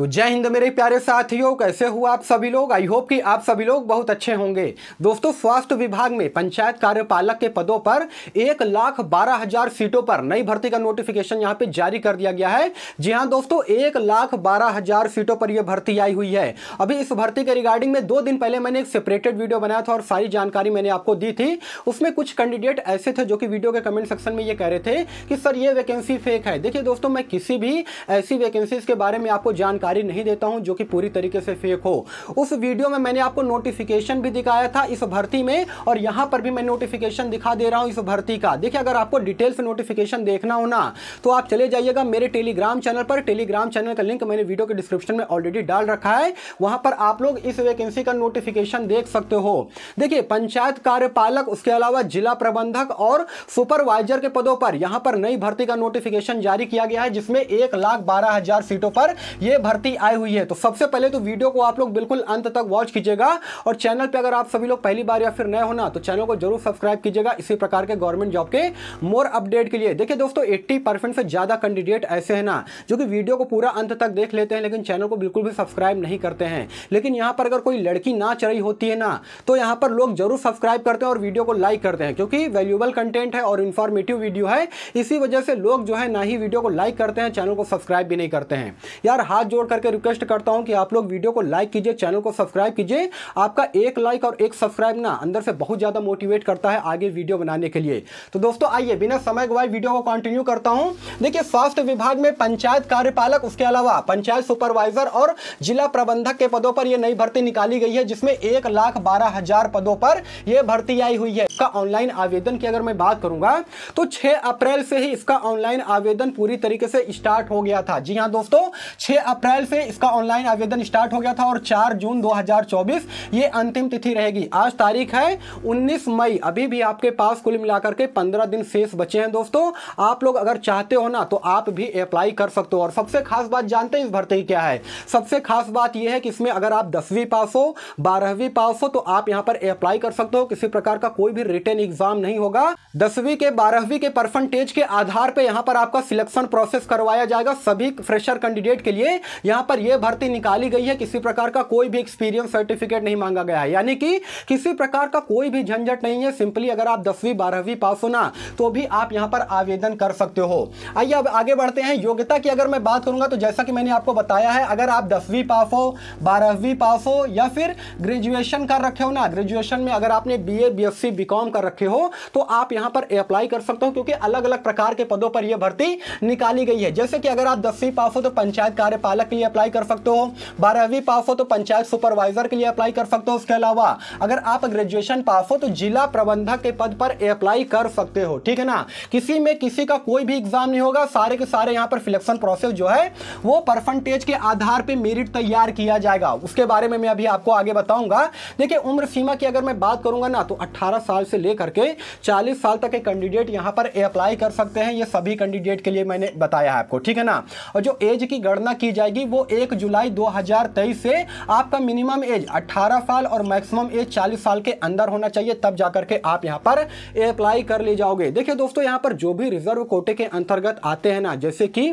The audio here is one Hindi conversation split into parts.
तो जय हिंद मेरे प्यारे साथियों, कैसे हो आप सभी लोग। आई होप कि आप सभी लोग बहुत अच्छे होंगे। दोस्तों, स्वास्थ्य विभाग में पंचायत कार्यपालक के पदों पर 1,12,000 सीटों पर नई भर्ती का नोटिफिकेशन यहां पे जारी कर दिया गया है। जी हां दोस्तों, 1,12,000 सीटों पर यह भर्ती आई हुई है। अभी इस भर्ती के रिगार्डिंग में 2 दिन पहले मैंने एक सेपरेटेड वीडियो बनाया था और सारी जानकारी मैंने आपको दी थी। उसमें कुछ कैंडिडेट ऐसे थे जो कि वीडियो के कमेंट सेक्शन में ये कह रहे थे कि सर ये वैकेंसी फेक है। देखिए दोस्तों, मैं किसी भी ऐसी वैकेंसीज के बारे में आपको जानकारी नहीं देता हूं जो कि पूरी तरीके से फेक हो। उस वीडियो में मैंने आपको नोटिफिकेशन भी दिखाया था इस भर्ती में, और यहां पर भी मैं नोटिफिकेशन दिखा दे रहा हूं इस भर्ती का। देखिए, अगर आपको डिटेल से नोटिफिकेशन देखना हो ना तो आप चले जाइएगा मेरे टेलीग्राम चैनल पर। टेलीग्राम चैनल का लिंक मैंने वीडियो के डिस्क्रिप्शन में ऑलरेडी डाल रखा है, वहां पर आप लोग इस वैकेंसी का नोटिफिकेशन देख सकते हो। देखिए, पंचायत कार्यपालक, उसके अलावा जिला प्रबंधक और सुपरवाइजर के पदों पर यहां पर नई भर्ती का नोटिफिकेशन जारी किया गया है, जिसमें 1,12,000 सीटों पर यह भर्ती आई हुई है। तो सबसे पहले तो वीडियो को आप लोग बिल्कुल अंत तक वॉच कीजिएगा, और चैनल पे अगर आप सभी लोग पहली बार या फिर नए हो ना तो चैनल को जरूर सब्सक्राइब कीजिएगा इसी प्रकार के गवर्नमेंट जॉब के मोर अपडेट के लिए। देखिए दोस्तों, 80% से ज्यादा कैंडिडेट ऐसे हैं ना जो कि वीडियो को पूरा अंत तक देख लेते हैं लेकिन चैनल को बिल्कुल भी सब्सक्राइब नहीं करते हैं। लेकिन यहां पर अगर कोई लड़की ना चढ़ी होती है ना तो यहां पर लोग जरूर सब्सक्राइब करते हैं और वीडियो को लाइक करते हैं, क्योंकि वैल्यूएबल कंटेंट है और इंफॉर्मेटिव वीडियो है। इसी वजह से लोग जो है ना ही वीडियो को लाइक करते हैं, चैनल को सब्सक्राइब भी नहीं करते हैं। यार, हाथ जोड़ करके रिक्वेस्ट करता हूं कि आप लोग वीडियो को लाइक कीजिए, चैनल को सब्सक्राइब कीजिए। आपका एक लाइक और एक सब्सक्राइब ना अंदर से बहुत ज्यादा मोटिवेट करता है आगे वीडियो बनाने के लिए। तो दोस्तों, आइए बिना समय गवाए वीडियो को कंटिन्यू करता हूं। देखिए, स्वास्थ्य विभाग में पंचायत कार्यपालक, उसके अलावा पंचायत सुपरवाइजर और जिला प्रबंधक के पदों पर यह नई भर्ती निकाली गई है, जिसमें 1,12,000 पदों पर यह भर्ती आई हुई है। इसका ऑनलाइन आवेदन की अगर मैं बात करूंगा तो 6 अप्रैल से ही इसका ऑनलाइन आवेदन पूरी तरीके से स्टार्ट हो गया था। जी हां दोस्तों, 6 अप्रैल से इसका ऑनलाइन आवेदन स्टार्ट हो गया था और 4 जून 2024 ये अंतिम तिथि रहेगी। आज तारीख है 19 मई। अभी भी आपके पास कुल मिलाकर के 15 दिन शेष बचे हैं दोस्तों। आप लोग अगर चाहते हो ना तो आप भी अप्लाई कर सकते हो। और सबसे खास बात जानते हैं इस भर्ती की क्या है? सबसे खास बात यह है कि इसमें अगर आप 10वीं पास हो, 12वीं पास हो तो आप यहां पर अप्लाई कर सकते हो। किसी प्रकार का कोई भी रिटन एग्जाम नहीं होगा। 10वीं के 12वीं के परसेंटेज के आधार पर यहां पर आपका सिलेक्शन प्रोसेस करवाया जाएगा। सभी फ्रेशर कैंडिडेट के लिए यहां पर यह भर्ती निकाली गई है। किसी प्रकार का कोई भी एक्सपीरियंस सर्टिफिकेट नहीं मांगा गया है, यानी कि किसी प्रकार का कोई भी झंझट नहीं है। सिंपली अगर आप 10वीं 12वीं पास हो ना तो भी आप यहां पर आवेदन कर सकते हो। आइए अब आगे बढ़ते हैं। योग्यता की अगर मैं बात करूंगा तो जैसा कि मैंने आपको बताया है, अगर आप 10वीं पास हो, 12वीं पास हो या फिर ग्रेजुएशन कर रखे हो ना, ग्रेजुएशन में अगर आपने BA BSc BCom कर रखे हो तो आप यहां पर अप्लाई कर सकते हो, क्योंकि अलग अलग प्रकार के पदों पर यह भर्ती निकाली गई है। जैसे कि अगर आप 10वीं पास हो तो पंचायत कार्यपालक के लिए अप्लाई कर सकते हो, 12वीं पास हो तो पंचायत सुपरवाइजर के लिए अप्लाई कर सकते हो। उसके अलावा अगर आप ग्रेजुएशन पास हो तो जिला प्रबंधक के पद पर अप्लाई कर सकते हो। ठीक है ना, किसी में किसी का कोई भी एग्जाम नहीं होगा। सारे के सारे यहां पर सिलेक्शन प्रोसेस जो है वो परसेंटेज के आधार पर मेरिट तैयार किया जाएगा। उसके बारे में मैं अभी आपको आगे बताऊंगा। देखिए, उम्र सीमा की अगर मैं बात करूंगा ना तो 18 साल से लेकर के 40 साल तक के कैंडिडेट यहां पर अप्लाई कर सकते हैं। ये सभी कैंडिडेट के लिए मैंने बताया है आपको। ठीक है ना, और जो एज की गणना की जाएगी वो 1 जुलाई 2023 से आपका मिनिमम एज 18 साल और मैक्सिमम एज 40 साल के अंदर होना चाहिए, तब जाकर के आप यहां पर अप्लाई कर ले जाओगे। देखिए दोस्तों, यहां पर जो भी रिजर्व कोटे के अंतर्गत आते हैं ना, जैसे कि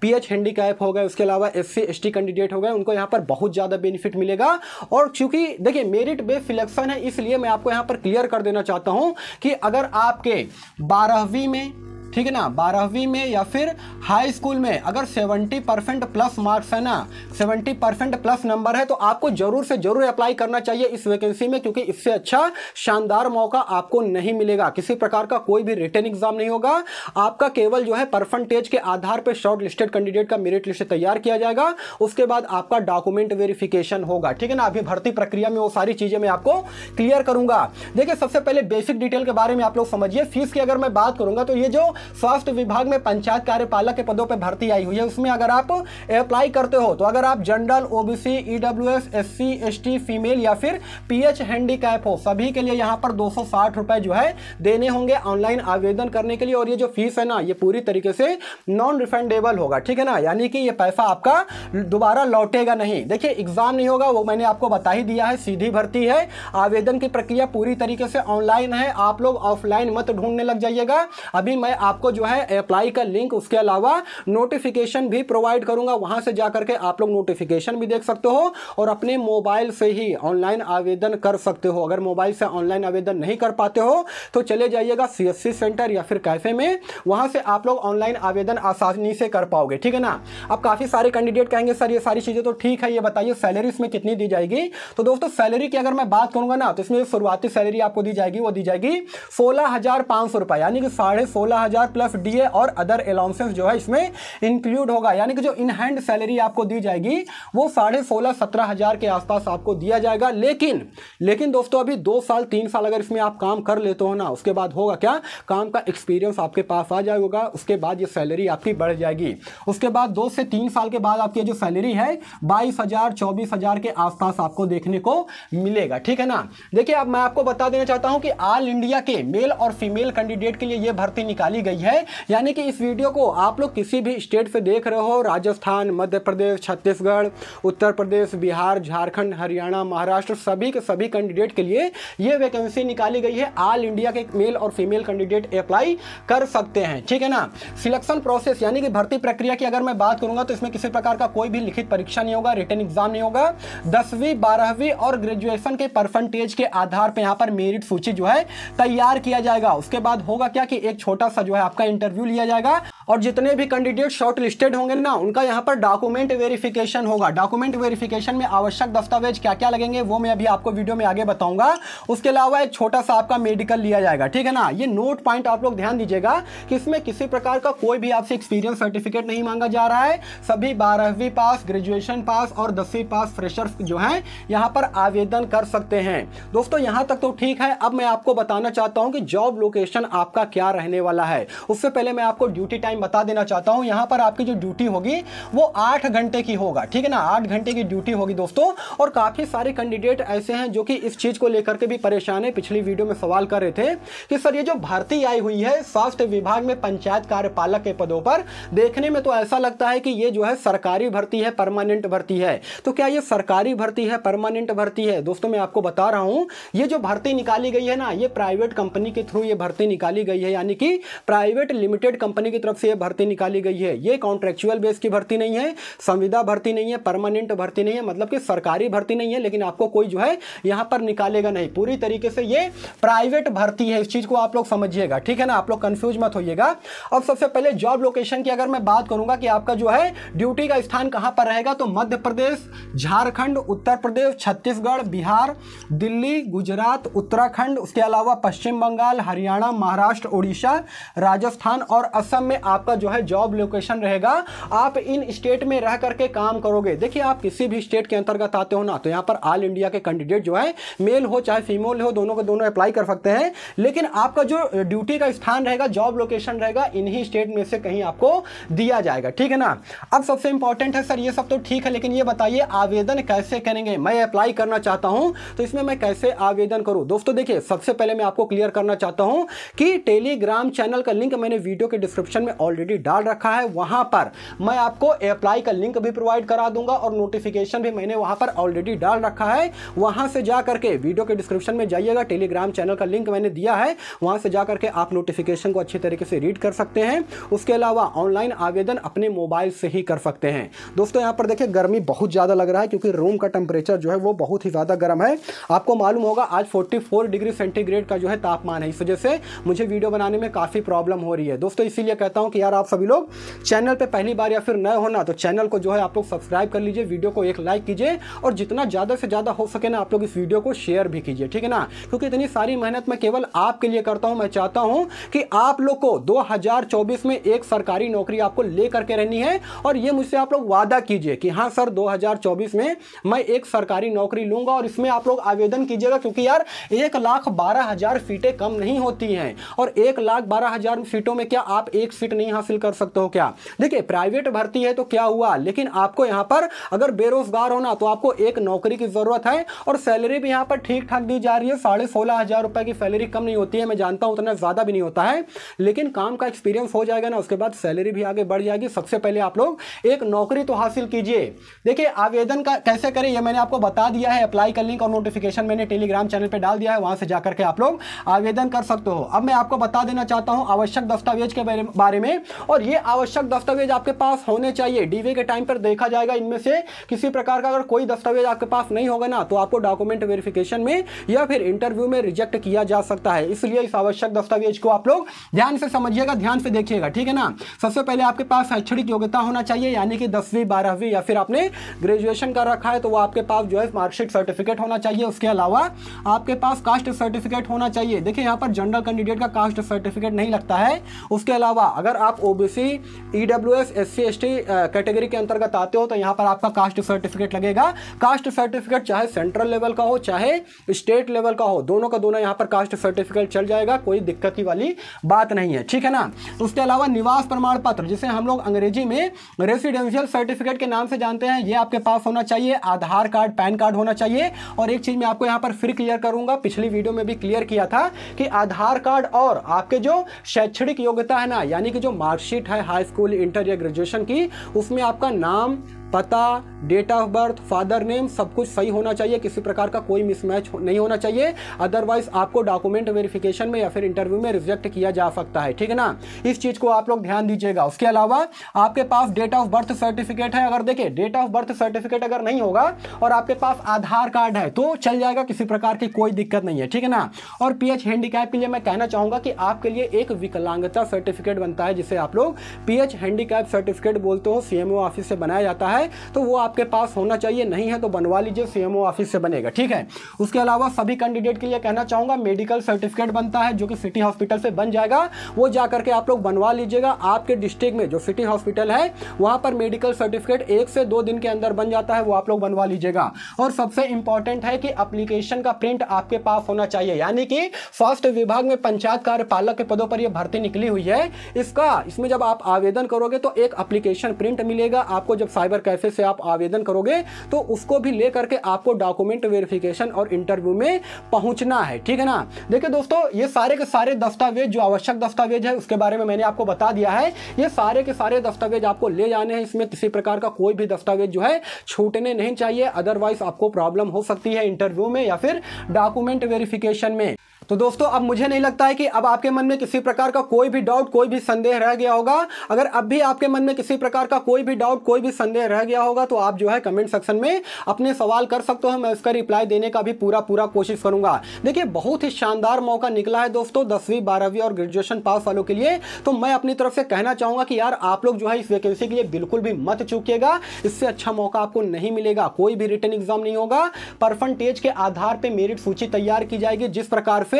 PH हैंडीकैप हो गए, उसके अलावा SC ST कैंडिडेट हो गए, उनको यहां पर बहुत ज्यादा बेनिफिट मिलेगा। और क्योंकि देखिए मेरिट बेस्ड सिलेक्शन है, इसलिए मैं आपको यहां पर क्लियर कर देना चाहता हूं कि अगर आपके 12वीं में, ठीक है ना, 12वीं में या फिर हाई स्कूल में अगर 70% प्लस मार्क्स है ना, 70% प्लस नंबर है, तो आपको जरूर से जरूर अप्लाई करना चाहिए इस वैकेंसी में, क्योंकि इससे अच्छा शानदार मौका आपको नहीं मिलेगा। किसी प्रकार का कोई भी रिटन एग्जाम नहीं होगा। आपका केवल जो है परसेंटेज के आधार पर शॉर्ट लिस्टेड कैंडिडेट का मेरिट लिस्ट तैयार किया जाएगा। उसके बाद आपका डॉक्यूमेंट वेरिफिकेशन होगा। ठीक है ना, अभी भर्ती प्रक्रिया में वो सारी चीजें मैं आपको क्लियर करूंगा। देखिए, सबसे पहले बेसिक डिटेल के बारे में आप लोग समझिए। फीस की अगर मैं बात करूंगा तो ये जो स्वास्थ्य विभाग में पंचायत कार्यपालक के पदों पर भर्ती आई हुई है, उसमें अगर आप अप्लाई करते हो तो अगर आप general, OBC, EWS, SC ST female या फिर PH हैंडीकैप हो, सभी के लिए यहां पर 260 रुपए जो है देने होंगे ऑनलाइन आवेदन करने के लिए। और ये जो फीस है ना, ये पूरी तरीके से नॉन रिफंडेबल होगा। ठीक है ना, यानी कि ये पैसा आपका दोबारा लौटेगा नहीं। देखिए, एग्जाम नहीं होगा, वो मैंने आपको बता ही दिया है, सीधी भर्ती है। आवेदन की प्रक्रिया पूरी तरीके से ऑनलाइन है। आप लोग ऑफलाइन मत ढूंढने लग जाइएगा। अभी मैं आपको जो है अप्लाई का लिंक, उसके अलावा नोटिफिकेशन भी प्रोवाइड करूंगा। वहां से जाकर के आप लोग नोटिफिकेशन भी देख सकते हो और अपने मोबाइल से ही ऑनलाइन आवेदन कर सकते हो। अगर मोबाइल से ऑनलाइन आवेदन नहीं कर पाते हो तो चले जाइएगा सीएससी सेंटर या फिर कैफे में, वहां से आप लोग ऑनलाइन आवेदन आसानी से कर पाओगे, ठीक है ना। अब काफी सारे कैंडिडेट कहेंगे सर ये सारी चीजें तो ठीक है, ये बताइए सैलरी इसमें कितनी दी जाएगी। तो दोस्तों सैलरी की अगर मैं बात करूंगा ना तो इसमें शुरुआती सैलरी आपको दी जाएगी, वो दी जाएगी 16,500 रुपए, यानी कि 16,500 प्लस डीए और अदर अलाउंसेस जो है इसमें इंक्लूड होगा। यानी कि जो इन हैंड सैलरी आपको दी जाएगी वो 16,500-17,000 के आसपास आपको दिया जाएगा। लेकिन दोस्तों अभी 2 साल 3 साल अगर इसमें आप काम कर लेते हो ना, उसके बाद होगा क्या, काम का एक्सपीरियंस आपके पास आ जाएगा, उसके बाद ये सैलरी आपकी बढ़ जाएगी। उसके बाद 2 से 3 साल के बाद आपकी जो सैलरी है 22,000 24,000 के आसपास आपको देखने को मिलेगा, ठीक है ना। देखिए अब मैं आपको बता देना चाहता हूं कि ऑल इंडिया के मेल और फीमेल कैंडिडेट के लिए यह भर्ती निकाली गई है। यानी कि इस वीडियो को आप लोग किसी भी स्टेट से देख रहे हो, राजस्थान, मध्य प्रदेश, छत्तीसगढ़, उत्तर प्रदेश, बिहार, झारखंड, हरियाणा, महाराष्ट्र, सभी के सभी कैंडिडेट के लिए यह वैकेंसी निकाली गई है। ऑल इंडिया के मेल और फीमेल कैंडिडेट अप्लाई कर सकते हैं, ठीक है ना। सिलेक्शन प्रोसेस यानी कि भर्ती प्रक्रिया की अगर मैं बात करूंगा तो इसमें किसी प्रकार का कोई भी लिखित परीक्षा नहीं होगा, रिटन एग्जाम नहीं होगा। 10वीं 12वीं और ग्रेजुएशन के परसेंटेज के आधार पर यहां पर मेरिट सूची जो है तैयार किया जाएगा। उसके बाद होगा क्या कि एक छोटा सा जो है आपका इंटरव्यू लिया जाएगा और जितने भी कैंडिडेट शॉर्ट लिस्टेड होंगे ना उनका यहां पर डॉक्यूमेंट वेरिफिकेशन होगा। डॉक्यूमेंट वेरिफिकेशन में आवश्यक दस्तावेज क्या क्या लगेंगे वो मैं अभी आपको वीडियो में आगे बताऊंगा। उसके अलावा एक छोटा सा आपका मेडिकल लिया जाएगा, ठीक है ना। ये नोट पॉइंट आप लोग ध्यान दीजिएगा कि इसमें किसी प्रकार का कोई भी आपसे एक्सपीरियंस सर्टिफिकेट नहीं मांगा जा रहा है। सभी 12वीं पास, ग्रेजुएशन पास और 10वीं पास फ्रेशर्स जो हैं यहां पर आवेदन कर सकते हैं। दोस्तों यहां तक तो ठीक है। अब मैं आपको बताना चाहता हूं कि जॉब लोकेशन आपका क्या रहने वाला है। उससे पहले मैं आपको ड्यूटी टाइम बता देना चाहता हूं। यहां पर आपकी जो ड्यूटी होगी वो 8 घंटे की होगा, ठीक है ना। 8 घंटे की ड्यूटी होगी दोस्तों। और काफी सारे कैंडिडेट ऐसे हैं जो कि इस चीज को लेकर के भी परेशान है। पिछली वीडियो में सवाल कर रहे थे कि सर ये जो भर्ती आई हुई है स्वास्थ्य विभाग में पंचायत कार्यपालक के पदों पर, देखने में तो ऐसा लगता है कि ये जो है सरकारी भर्ती है, परमानेंट भर्ती है। तो क्या ये सरकारी भर्ती है, परमानेंट भर्ती है? दोस्तों मैं आपको बता रहा हूं ये जो भर्ती निकाली गई है ना ये प्राइवेट कंपनी के थ्रू ये भर्ती निकाली गई है। यानी कि प्राइवेट लिमिटेड कंपनी की तरफ से ये भर्ती निकाली गई है। ये कॉन्ट्रेक्चुअल बेस की भर्ती नहीं है, संविदा भर्ती नहीं है, परमानेंट भर्ती नहीं है, मतलब कि सरकारी भर्ती नहीं है। लेकिन आपको कोई जो है यहां पर निकालेगा नहीं, पूरी तरीके से ये प्राइवेट भर्ती है। इस चीज को आप लोग समझिएगा, ठीक है ना। आप लोग कंफ्यूज मत होइएगा। अब सबसे पहले जॉब लोकेशन की अगर मैं बात करूंगा कि आपका जो है ड्यूटी का स्थान कहां पर रहेगा, तो मध्य प्रदेश, झारखंड, उत्तर प्रदेश, छत्तीसगढ़, बिहार, दिल्ली, गुजरात, उत्तराखंड, उसके अलावा पश्चिम बंगाल, हरियाणा, महाराष्ट्र, उड़ीसा, राजस्थान और असम में आपका जो है जॉब लोकेशन रहेगा। आप इन स्टेट में रह करके काम करोगे। देखिए आप किसी भी स्टेट के अंतर्गत आते हो ना तो यहाँ पर ऑल इंडिया के कैंडिडेट जो है मेल हो चाहे फीमेल हो, दोनों के दोनों अप्लाई कर सकते हैं। लेकिन आपका जो ड्यूटी का स्थान रहेगा, जॉब लोकेशन रहेगा, इन्हीं स्टेट में से कहीं आपको दिया जाएगा, ठीक है ना। अब सबसे इंपॉर्टेंट है सर ये सब तो ठीक है, लेकिन ये बताइए आवेदन कैसे करेंगे। मैं अप्लाई करना चाहता हूं तो इसमें मैं कैसे आवेदन करूं। दोस्तों देखिए सबसे पहले मैं आपको क्लियर करना चाहता हूं कि टेलीग्राम चैनल का लिंक मैंने वीडियो के डिस्क्रिप्शन में ऑलरेडी डाल रखा है। वहां पर मैं आपको अप्लाई का लिंक भी प्रोवाइड करा दूंगा और नोटिफिकेशन भी मैंने वहां पर ऑलरेडी डाल रखा है। वहां से जा करके वीडियो के डिस्क्रिप्शन में जाइएगा, टेलीग्राम चैनल का लिंक मैंने दिया है, वहां से जा करके आप नोटिफिकेशन को अच्छी तरीके से रीड कर सकते हैं। उसके अलावा ऑनलाइन आवेदन अपने मोबाइल से ही कर सकते हैं। दोस्तों यहां पर देखिए गर्मी बहुत ज्यादा लग रहा है क्योंकि रूम का टेम्परेचर जो है वो बहुत ही ज्यादा गर्म है। आपको मालूम होगा आज 44 डिग्री सेंटीग्रेड का जो है तापमान है। इस वजह से मुझे वीडियो बनाने में काफी प्रॉब्लम हो रही है दोस्तों। इसीलिए कहता हूं कि यार आप सभी लोग चैनल पे पहली बार या फिर नए हो ना तो चैनल को जो है आप लोग सब्सक्राइब कर लीजिए, वीडियो को एक लाइक कीजिए और जितना ज्यादा से ज्यादा हो सके ना आप लोग इस वीडियो को शेयर भी कीजिए, ठीक है ना। क्योंकि इतनी सारी मेहनत मैं केवल आपके लिए करता हूं। मैं चाहता हूं कि आप लोग को 2024 में एक सरकारी नौकरी आपको लेकर के रहनी है और ये मुझसे आप लोग वादा कीजिए कि हाँ सर 2024 में मैं एक सरकारी नौकरी लूंगा और इसमें आप लोग आवेदन कीजिएगा। क्योंकि यार 1,12,000 सीटें कम नहीं होती हैं और 1,12,000 सीटों में क्या आप एक सीट नहीं हासिल कर सकते हो क्या? देखिए प्राइवेट भर्ती है तो क्या हुआ, लेकिन आपको यहाँ पर अगर बेरोजगार होना तो आपको एक नौकरी की जरूरत है और सैलरी भी यहाँ पर ठीक ठाक दी जा रही है। 16,500 रुपए की सैलरी कम नहीं होती है, मैं जानता हूँ उतना ज्यादा भी नहीं होता है, लेकिन काम का एक्सपीरियंस हो जाएगा ना, उसके बाद सैलरी भी आगे बढ़ जाएगी। सबसे पहले आप लोग एक नौकरी तो हासिल कीजिए। देखिए आवेदन का कैसे करें ये मैंने आपको बता दिया है, अप्लाई का लिंक और नोटिफिकेशन मैंने टेलीग्राम चैनल पे डाल दिया है, वहां से जाकर के आप लोग आवेदन कर सकते हो। अब मैं आपको बता देना चाहता हूं आवश्यक दस्तावेज के बारे में, और ये आवश्यक दस्तावेज आपके पास होने चाहिए। डीवे के टाइम पर देखा जाएगा इनमें से किसी प्रकार का अगर कोई दस्तावेज आपके पास नहीं होगा ना तो आपको डॉक्यूमेंट वेरिफिकेशन में या फिर इंटरव्यू में रिजेक्ट किया जा सकता है। इसलिए इस आवश्यक दस्तावेज को आप लोग ध्यान से समझिएगा, ध्यान से देखिएगा, ठीक है ना। सबसे पहले आपके पास शैक्षणिक योग्यता होना चाहिए, यानी कि 10वीं 12वीं या फिर आपने ग्रेजुएशन कर रखा है तो वो आपके पास जो है मार्कशीट सर्टिफिकेट होना चाहिए। उसके अलावा आपके पास कास्ट सर्टिफिकेट होना चाहिए। देखिए यहाँ पर जनरल कैंडिडेट का कास्ट सर्टिफिकेट नहीं लगता है। उसके अलावा अगर आप OBC, EWS, SC ST category के अंतर्गत आते हो तो यहाँ पर आपका कास्ट सर्टिफिकेट लगेगा। कास्ट सर्टिफिकेट चाहे सेंट्रल लेवल का हो चाहे स्टेट लेवल का हो, दोनों का दोनों यहाँ पर कास्ट सर्टिफिकेट चल जाएगा, कोई दिक्कत की वाली बात नहीं है, ठीक है ना। उसके अलावा निवास प्रमाण पत्र, जिसे हम लोग अंग्रेजी में रेसिडेंशियल सर्टिफिकेट के नाम से जानते हैं, ये आपके पास होना चाहिए। आधार कार्ड, पैन कार्ड होना चाहिए। और एक चीज मैं आपको यहाँ पर फिर क्लियर करूंगा, पिछली वीडियो में भी क्लियर किया था कि आधार कार्ड और आपके जो शैक्षणिक योग्यता है ना, यानी कि जो मार्कशीट है हाई स्कूल, इंटर या ग्रेजुएशन की, उसमें आपका नाम, पता, date of birth, father name सब कुछ सही होना चाहिए, किसी प्रकार का कोई मिसमैच नहीं होना चाहिए, अदरवाइज आपको डॉक्यूमेंट वेरिफिकेशन में या फिर इंटरव्यू में रिजेक्ट किया जा सकता है, ठीक है ना। इस चीज को आप लोग ध्यान दीजिएगा। उसके अलावा आपके पास डेट ऑफ बर्थ सर्टिफिकेट है, अगर देखिए डेट ऑफ बर्थ सर्टिफिकेट अगर नहीं होगा और आपके पास आधार कार्ड है तो चल जाएगा, किसी प्रकार की कोई दिक्कत नहीं है, ठीक है ना। और पीएच हैंडीकैप के लिए मैं कहना चाहूंगा कि आपके लिए एक विकलांगता सर्टिफिकेट बनता है, जिसे आप लोग पीएच हैंडीकैप सर्टिफिकेट बोलते हो, सीएमओ ऑफिस से बनाया जाता है, तो वो आपके पास होना चाहिए। नहीं है तो बनवा लीजिए, सीएमओ ऑफिस से बनेगा, ठीक है। उसके अलावा सभी कैंडिडेट के लिए कहना चाहूंगा मेडिकल सर्टिफिकेट बनता है, जो कि सिटी हॉस्पिटल से बन जाएगा, वो जाकर के आप लोग बनवा लीजिएगा। आपके डिस्ट्रिक्ट में जो सिटी हॉस्पिटल है वहां पर मेडिकल सर्टिफिकेट 1 से 2 दिन के अंदर बन जाता है, वो आप लोग बनवा लीजिएगा। और सबसे इंपॉर्टेंट है कि एप्लीकेशन का प्रिंट आपके पास होना चाहिए, यानी कि स्वास्थ्य विभाग में पंचायत कार्यपालक के पदों पर यह भर्ती निकली हुई है, इसमें जब आप आवेदन करोगे तो एक एप्लीकेशन प्रिंट मिलेगा आपको। जब साइबर कैफे से आप आवेदन करोगे तो उसको भी लेकर के आपको डॉक्यूमेंट वेरिफिकेशन और इंटरव्यू में पहुंचना है, ठीक है ना। देखिए दोस्तों, ये सारे के सारे दस्तावेज जो आवश्यक दस्तावेज है उसके बारे में मैंने आपको बता दिया है। ये सारे के सारे दस्तावेज आपको ले जाने हैं, इसमें किसी प्रकार का कोई भी दस्तावेज जो है छूटने नहीं चाहिए, अदरवाइज आपको प्रॉब्लम हो सकती है इंटरव्यू में या फिर डॉक्यूमेंट वेरिफिकेशन में। तो दोस्तों अब मुझे नहीं लगता है कि अब आपके मन में किसी प्रकार का कोई भी डाउट, कोई भी संदेह रह गया होगा। अगर अब भी आपके मन में किसी प्रकार का कोई भी डाउट, कोई भी संदेह रह गया होगा तो आप जो है कमेंट सेक्शन में अपने सवाल कर सकते हो, मैं उसका रिप्लाई देने का भी पूरा कोशिश करूंगा। देखिए बहुत ही शानदार मौका निकला है दोस्तों 10वीं 12वीं और ग्रेजुएशन पास वालों के लिए। तो मैं अपनी तरफ से कहना चाहूंगा कि यार आप लोग जो है इस वैकेंसी के लिए बिल्कुल भी मत चूकिएगा, इससे अच्छा मौका आपको नहीं मिलेगा। कोई भी रिटन एग्जाम नहीं होगा, परसेंटेज के आधार पर मेरिट सूची तैयार की जाएगी। जिस प्रकार से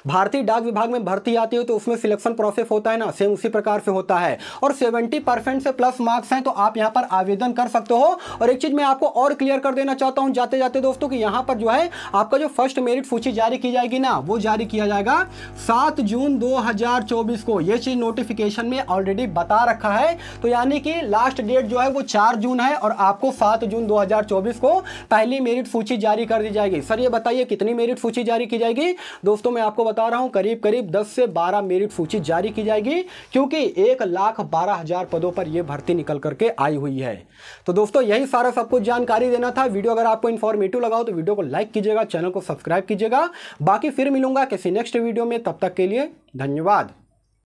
भारतीय डाक विभाग में भर्ती आती है तो उसमें सिलेक्शन प्रोसेस होता है ना, सेम उसी प्रकार से होता है। और 70% से प्लस मार्क्स हैं तो आप यहां पर आवेदन कर सकते हो। और एक चीज मैं आपको और क्लियर कर देना चाहता हूं जाते जाते दोस्तों कि यहां पर जो है आपका जो फर्स्ट मेरिट सूची जारी की जाएगी ना, वो जारी किया जाएगा 7 जून 2024 को। यह चीज नोटिफिकेशन में ऑलरेडी बता रखा है, तो यानी कि लास्ट डेट जो है वो 4 जून है और आपको 7 जून 2024 को पहली मेरिट सूची जारी कर दी जाएगी। सर ये बताइए कितनी मेरिट सूची जारी की जाएगी? दोस्तों मैं आपको बता रहा हूं करीब 10 से 12 मेरिट सूची जारी की जाएगी, क्योंकि 1,12,000 पदों पर यह भर्ती निकल करके आई हुई है। तो दोस्तों यही सारा सब कुछ जानकारी देना था। वीडियो अगर आपको इन्फॉर्मेटिव लगा हो तो वीडियो को लाइक कीजिएगा, चैनल को सब्सक्राइब कीजिएगा। बाकी फिर मिलूंगा किसी नेक्स्ट वीडियो में, तब तक के लिए धन्यवाद।